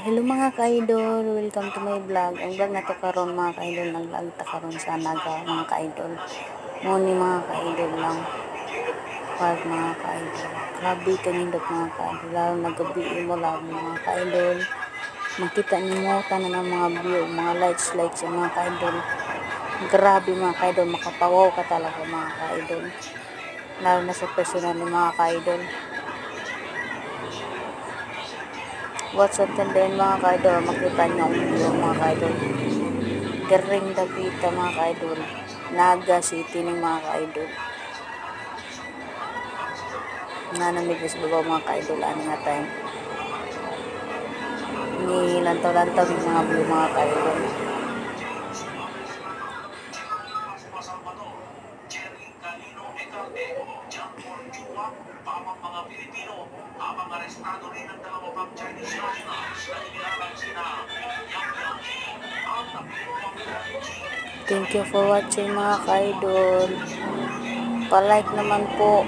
Hello mga ka-idol, welcome to my vlog. Ang vlog na to karon mga ka-idol, nag-vlog ta karon sa Naga mga ka-idol. Muni mga ka-idol lang. Pag mga ka-idol. Grabe kanindot mga ka-idol. Lalo nagabi mo lang mga ka-idol. Makita niyo tanan ng mga view, mga lights yung mga ka-idol. Grabe mga ka-idol, makapawaw ka talaga mga ka-idol. Lalo na sa personal ni mga ka-idol. What's up din mga ka-idol, makita niyo ang view mga ka-idol. Garing Dapita mga ka-idol. Naga City ng mga ka-idol. Nanamig sa babaw mga ka-idol. Ano nga time. Ni lantaw-lantaw yung mga view mga ka-idol. Thank you for watching mga ka-idol. Pa-like naman po.